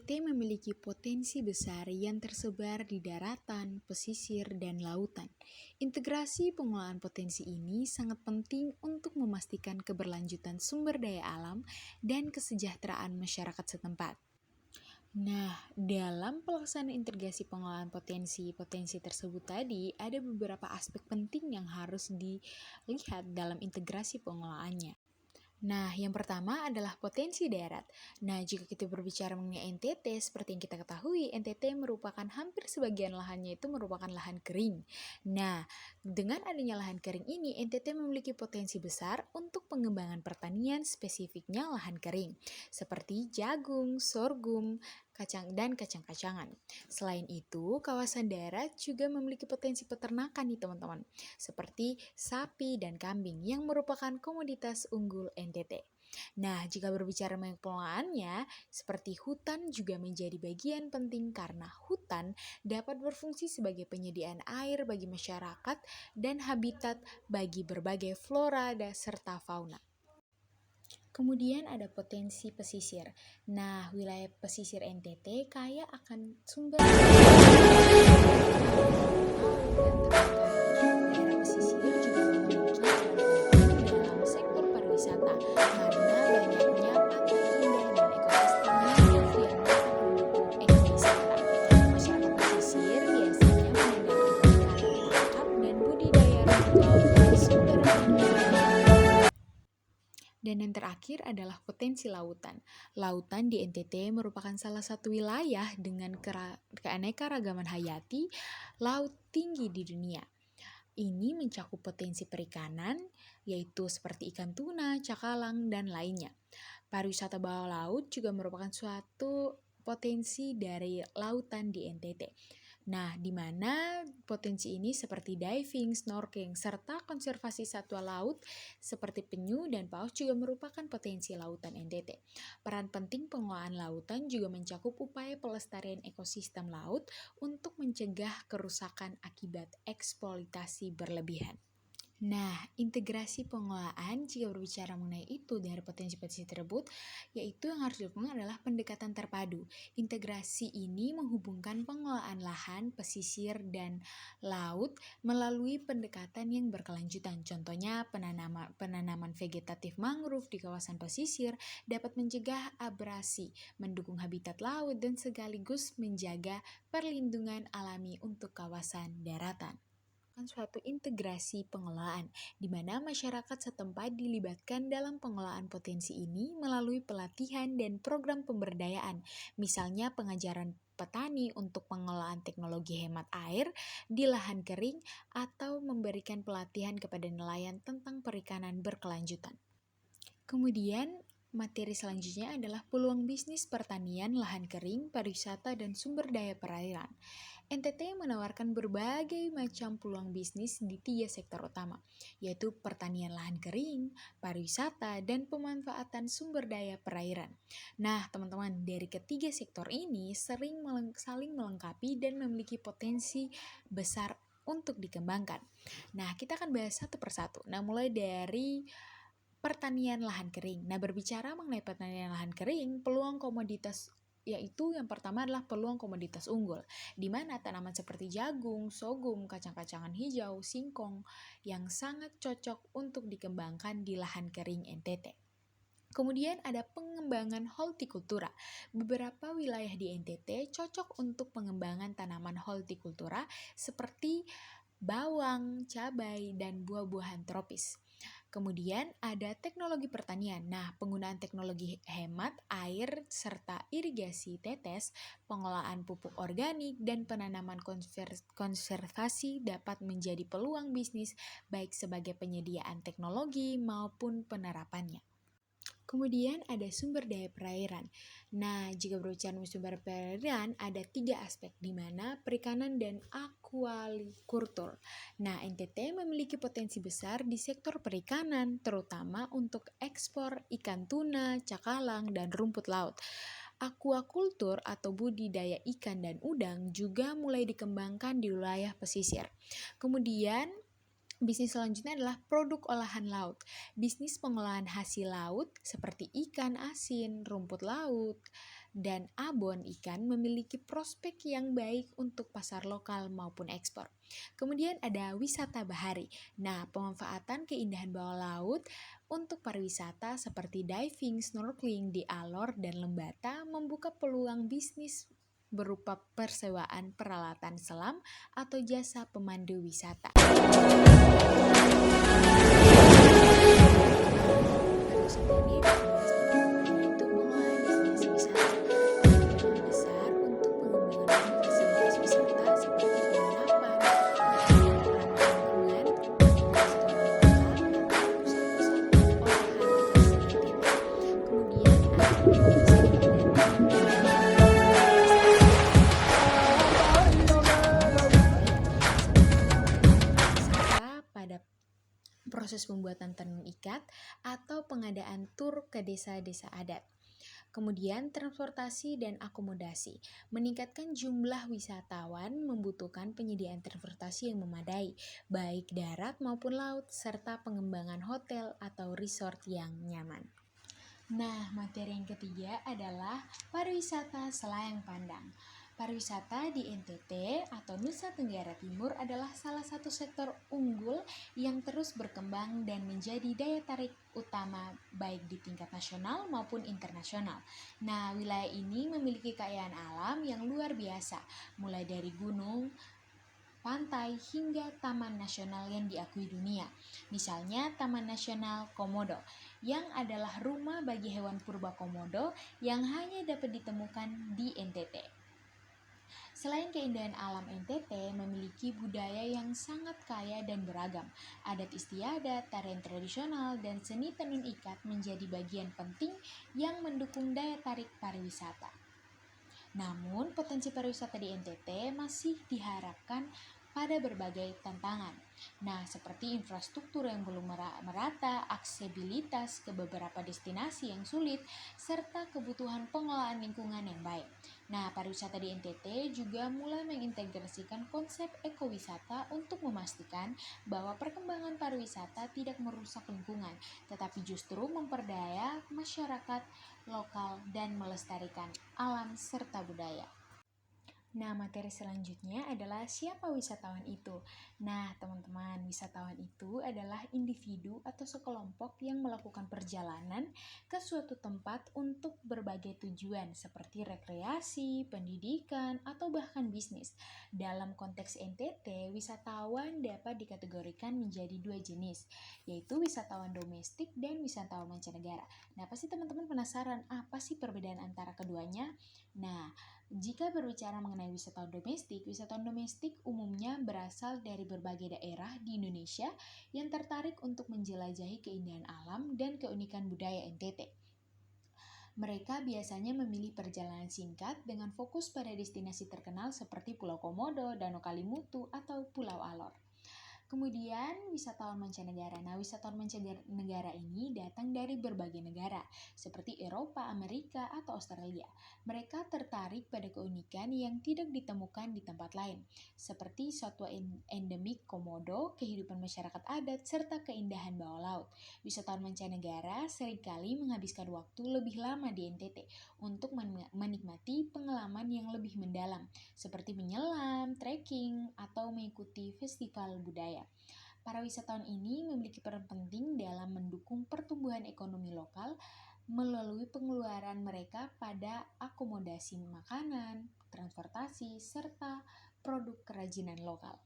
NTT memiliki potensi besar yang tersebar di daratan, pesisir, dan lautan. Integrasi pengelolaan potensi ini sangat penting untuk memastikan keberlanjutan sumber daya alam dan kesejahteraan masyarakat setempat. Nah, dalam pelaksanaan integrasi pengelolaan potensi-potensi tersebut tadi, ada beberapa aspek penting yang harus dilihat dalam integrasi pengelolaannya. Nah, yang pertama adalah potensi darat. Nah, jika kita berbicara mengenai NTT, seperti yang kita ketahui, NTT merupakan hampir sebagian lahannya itu merupakan lahan kering. Nah, dengan adanya lahan kering ini, NTT memiliki potensi besar untuk pengembangan pertanian spesifiknya lahan kering, seperti jagung, sorghum, kacang-kacangan. Selain itu, kawasan darat juga memiliki potensi peternakan nih teman-teman, seperti sapi dan kambing yang merupakan komoditas unggul NTT. Nah, jika berbicara mengenai pengelolaannya, seperti hutan juga menjadi bagian penting karena hutan dapat berfungsi sebagai penyediaan air bagi masyarakat dan habitat bagi berbagai flora serta fauna. Kemudian ada potensi pesisir. Nah, wilayah pesisir NTT kaya akan sumber daerah pesisir juga memiliki peran dalam sektor pariwisata karena banyaknya pantai indah dan ekosistem mangrove yang dapat mendukung ekowisata. Masyarakat pesisir biasanya mengandalkan perikanan tangkap dan budidaya rumput laut dari sumber air. Dan yang terakhir adalah potensi lautan. Lautan di NTT merupakan salah satu wilayah dengan keanekaragaman hayati laut tinggi di dunia. Ini mencakup potensi perikanan, yaitu seperti ikan tuna, cakalang, dan lainnya. Pariwisata bawah laut juga merupakan suatu potensi dari lautan di NTT. Nah, di mana potensi ini seperti diving, snorkeling, serta konservasi satwa laut seperti penyu dan paus juga merupakan potensi lautan NTT. Peran penting pengelolaan lautan juga mencakup upaya pelestarian ekosistem laut untuk mencegah kerusakan akibat eksploitasi berlebihan. Nah, integrasi pengelolaan jika berbicara mengenai itu dari potensi-potensi tersebut, yaitu yang harus dilakukan adalah pendekatan terpadu. Integrasi ini menghubungkan pengelolaan lahan, pesisir, dan laut melalui pendekatan yang berkelanjutan. Contohnya, penanaman vegetatif mangrove di kawasan pesisir dapat mencegah abrasi, mendukung habitat laut, dan sekaligus menjaga perlindungan alami untuk kawasan daratan. Suatu integrasi pengelolaan, di mana masyarakat setempat dilibatkan dalam pengelolaan potensi ini melalui pelatihan dan program pemberdayaan, misalnya pengajaran petani untuk pengelolaan teknologi hemat air di lahan kering atau memberikan pelatihan kepada nelayan tentang perikanan berkelanjutan. Kemudian, materi selanjutnya adalah peluang bisnis pertanian, lahan kering, pariwisata, dan sumber daya perairan. NTT menawarkan berbagai macam peluang bisnis di 3 sektor utama, yaitu pertanian lahan kering, pariwisata, dan pemanfaatan sumber daya perairan. Nah, teman-teman, dari ketiga sektor ini saling melengkapi dan memiliki potensi besar untuk dikembangkan. Nah, kita akan bahas satu persatu. Nah, mulai dari pertanian lahan kering. Nah, berbicara mengenai pertanian lahan kering, peluang komoditas yaitu yang pertama adalah peluang komoditas unggul, di mana tanaman seperti jagung, sorghum, kacang-kacangan hijau, singkong yang sangat cocok untuk dikembangkan di lahan kering NTT. Kemudian ada pengembangan hortikultura. Beberapa wilayah di NTT cocok untuk pengembangan tanaman hortikultura seperti bawang, cabai, dan buah-buahan tropis. Kemudian ada teknologi pertanian. Nah, penggunaan teknologi hemat air serta irigasi tetes, pengelolaan pupuk organik, dan penanaman konservasi dapat menjadi peluang bisnis baik sebagai penyediaan teknologi maupun penerapannya. Kemudian ada sumber daya perairan. Nah, jika berbicara sumber perairan, ada 3 aspek, di mana perikanan dan aquaculture. Nah, NTT memiliki potensi besar di sektor perikanan, terutama untuk ekspor ikan tuna, cakalang, dan rumput laut. Aquaculture atau budidaya ikan dan udang juga mulai dikembangkan di wilayah pesisir. Kemudian, bisnis selanjutnya adalah produk olahan laut. Bisnis pengolahan hasil laut seperti ikan asin, rumput laut, dan abon ikan memiliki prospek yang baik untuk pasar lokal maupun ekspor. Kemudian ada wisata bahari. Nah, pemanfaatan keindahan bawah laut untuk pariwisata seperti diving, snorkeling di Alor dan Lembata membuka peluang bisnis berupa persewaan peralatan selam atau jasa pemandu wisata. Pariwisata ini dibahas yaitu pengelolaan destinasi wisata, peluang besar untuk pengembangan fasilitas wisata seperti penginapan, ramah lingkungan, restoran lokal, atau pusat-pusat olahan khas NTT. Kemudian ada potensi pada proses pembuatan tenun ikat atau pengadaan tur ke desa-desa adat. Kemudian transportasi dan akomodasi. Meningkatkan jumlah wisatawan membutuhkan penyediaan transportasi yang memadai, baik darat maupun laut, serta pengembangan hotel atau resort yang nyaman. Nah, materi yang ketiga adalah pariwisata selayang pandang. Pariwisata di NTT atau Nusa Tenggara Timur adalah salah satu sektor unggul yang terus berkembang dan menjadi daya tarik utama baik di tingkat nasional maupun internasional. Nah, wilayah ini memiliki kekayaan alam yang luar biasa, mulai dari gunung, pantai, hingga taman nasional yang diakui dunia. Misalnya Taman Nasional Komodo, yang adalah rumah bagi hewan purba komodo yang hanya dapat ditemukan di NTT. Selain keindahan alam NTT memiliki budaya yang sangat kaya dan beragam. Adat istiadat, tarian tradisional, dan seni tenun ikat menjadi bagian penting yang mendukung daya tarik pariwisata. Namun, potensi pariwisata di NTT masih diharapkan pada berbagai tantangan. Nah, seperti infrastruktur yang belum merata, aksesibilitas ke beberapa destinasi yang sulit, serta kebutuhan pengelolaan lingkungan yang baik. Nah, pariwisata di NTT juga mulai mengintegrasikan konsep ekowisata untuk memastikan bahwa perkembangan pariwisata tidak merusak lingkungan, tetapi justru memperdaya masyarakat lokal dan melestarikan alam serta budaya. Nah, materi selanjutnya adalah siapa wisatawan itu. Nah, teman-teman, wisatawan itu adalah individu atau sekelompok yang melakukan perjalanan ke suatu tempat untuk berbagai tujuan seperti rekreasi, pendidikan, atau bahkan bisnis. Dalam konteks NTT, wisatawan dapat dikategorikan menjadi dua jenis, yaitu wisatawan domestik dan wisatawan mancanegara. Nah, pasti teman-teman penasaran apa sih perbedaan antara keduanya? Nah, jika berbicara mengenai wisatawan domestik umumnya berasal dari berbagai daerah di Indonesia yang tertarik untuk menjelajahi keindahan alam dan keunikan budaya NTT. Mereka biasanya memilih perjalanan singkat dengan fokus pada destinasi terkenal seperti Pulau Komodo, Danau Kalimutu, atau Pulau Alor. Kemudian wisatawan mancanegara. Nah, wisatawan mancanegara ini datang dari berbagai negara seperti Eropa, Amerika, atau Australia. Mereka tertarik pada keunikan yang tidak ditemukan di tempat lain, seperti satwa endemik Komodo, kehidupan masyarakat adat, serta keindahan bawah laut. Wisatawan mancanegara seringkali menghabiskan waktu lebih lama di NTT untuk menikmati pengalaman yang lebih mendalam, seperti menyelam, trekking, atau mengikuti festival budaya. Para wisatawan ini memiliki peran penting dalam mendukung pertumbuhan ekonomi lokal melalui pengeluaran mereka pada akomodasi makanan, transportasi, serta produk kerajinan lokal.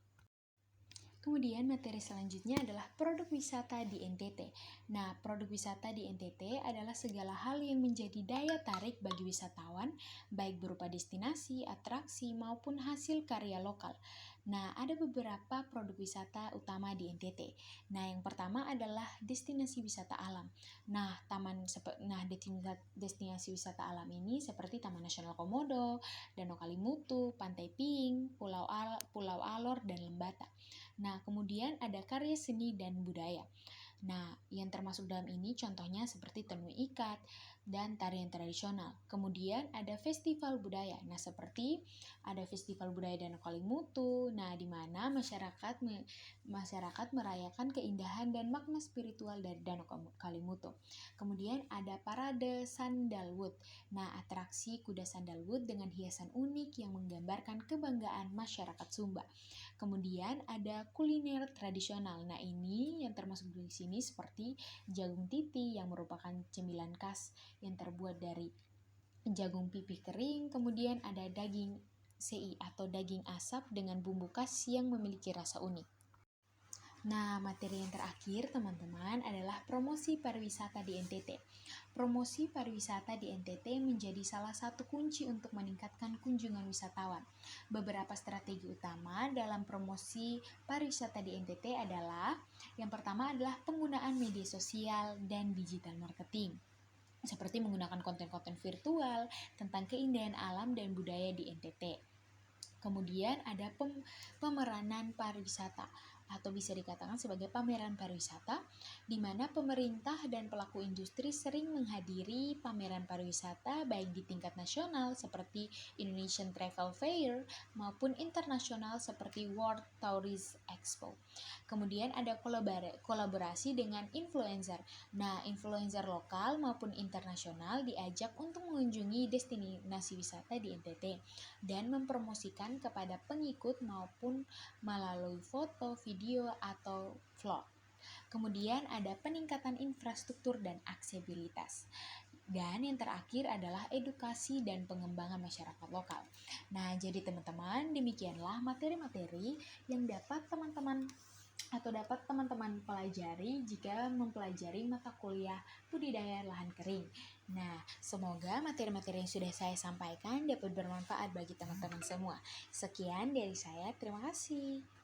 Kemudian materi selanjutnya adalah produk wisata di NTT. Nah, produk wisata di NTT adalah segala hal yang menjadi daya tarik bagi wisatawan, baik berupa destinasi, atraksi, maupun hasil karya lokal. Nah, ada beberapa produk wisata utama di NTT. Nah, yang pertama adalah destinasi wisata alam. Nah, destinasi wisata alam ini seperti Taman Nasional Komodo, Danau Kalimutu, Pantai Ping, Pulau Alor, dan Lembata. Nah, kemudian ada karya seni dan budaya. Nah, Yang termasuk dalam ini contohnya seperti tenun ikat dan tarian tradisional. Kemudian ada festival budaya. Nah, seperti ada Festival Budaya Danau Kalimutu. Nah, di mana masyarakat merayakan keindahan dan makna spiritual dari Danau Kalimutu. Kemudian ada Parade Sandalwood. Nah, atraksi kuda sandalwood dengan hiasan unik yang menggambarkan kebanggaan masyarakat Sumba. Kemudian ada kuliner tradisional. Nah, ini yang termasuk di sini seperti jagung titi yang merupakan cemilan khas yang terbuat dari jagung pipih kering. Kemudian ada daging sei atau daging asap dengan bumbu khas yang memiliki rasa unik. Nah, materi yang terakhir teman-teman adalah promosi pariwisata di NTT. Promosi pariwisata di NTT menjadi salah satu kunci untuk meningkatkan kunjungan wisatawan. Beberapa strategi utama dalam promosi pariwisata di NTT adalah yang pertama adalah penggunaan media sosial dan digital marketing, seperti menggunakan konten-konten virtual tentang keindahan alam dan budaya di NTT. Kemudian ada pemeranan pariwisata atau bisa dikatakan sebagai pameran pariwisata, di mana pemerintah dan pelaku industri sering menghadiri pameran pariwisata baik di tingkat nasional seperti Indonesian Travel Fair maupun internasional seperti World Tourist Expo. Kemudian ada kolaborasi dengan influencer. Nah, influencer lokal maupun internasional diajak untuk mengunjungi destinasi wisata di NTT dan mempromosikan kepada pengikut maupun melalui foto, video, atau vlog. Kemudian ada peningkatan infrastruktur dan aksesibilitas. Dan yang terakhir adalah edukasi dan pengembangan masyarakat lokal. Nah, jadi teman-teman, demikianlah materi-materi yang dapat teman-teman pelajari jika mempelajari mata kuliah budidaya lahan kering. Nah, semoga materi-materi yang sudah saya sampaikan dapat bermanfaat bagi teman-teman semua. Sekian dari saya, terima kasih.